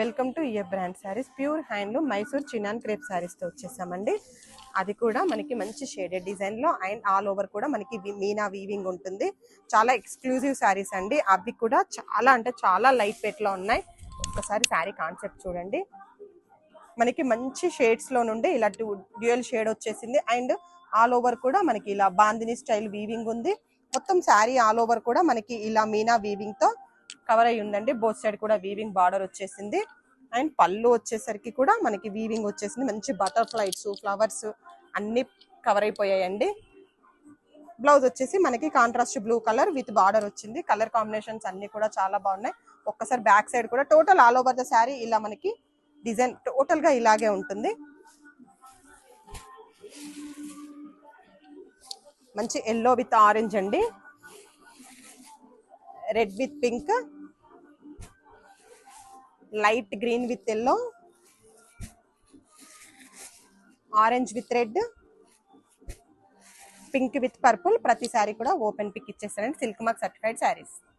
Welcome to ear brand saris. Pure handloom Mysore chinon crepe శారీస్తో వచ్చేసామండి. అది కూడా మనకి మంచి షేడెడ్ డిజైన్లో అండ్ ఆల్ ఓవర్ కూడా మనకి మీనా వీవింగ్ ఉంటుంది. చాలా ఎక్స్క్లూజివ్ శారీస్ అండి. అవి కూడా చాలా అంటే చాలా లైట్ వెయిట్లో ఉన్నాయి. ఒక్కసారి శారీ కాన్సెప్ట్ చూడండి. మనకి మంచి షేడ్స్లో నుండి ఇలా డ్యూయల్ షేడ్ వచ్చేసింది అండ్ ఆల్ ఓవర్ కూడా మనకి ఇలా బాందిని స్టైల్ వీవింగ్ ఉంది. మొత్తం శారీ ఆల్ ఓవర్ కూడా మనకి ఇలా మీనా వీవింగ్తో కవర్ అయి ఉందండి. బోత్ సైడ్ కూడా వీవింగ్ బార్డర్ వచ్చేసింది అండ్ పళ్ళు వచ్చేసరికి కూడా మనకి వీవింగ్ వచ్చేసింది. మంచి బటర్ఫ్లైస్ ఫ్లవర్స్ అన్ని కవర్ అయిపోయాయండి. బ్లౌజ్ వచ్చేసి మనకి contrast blue colour with border వచ్చింది. కలర్ కాంబినేషన్స్ అన్ని కూడా చాలా బాగున్నాయి. ఒక్కసారి బ్యాక్ సైడ్ కూడా total all over the sari ఇలా మనకి డిజైన్ టోటల్ గా ఇలాగే ఉంటుంది. మంచి ఎల్లో విత్ ఆరెంజ్ అండి, red with pink, light green with yellow, orange with red, pink with purple. ప్రతి శారీ కూడా ఓపెన్ పిక్ ఇచ్చేస్తారండి. Silk mark certified saris.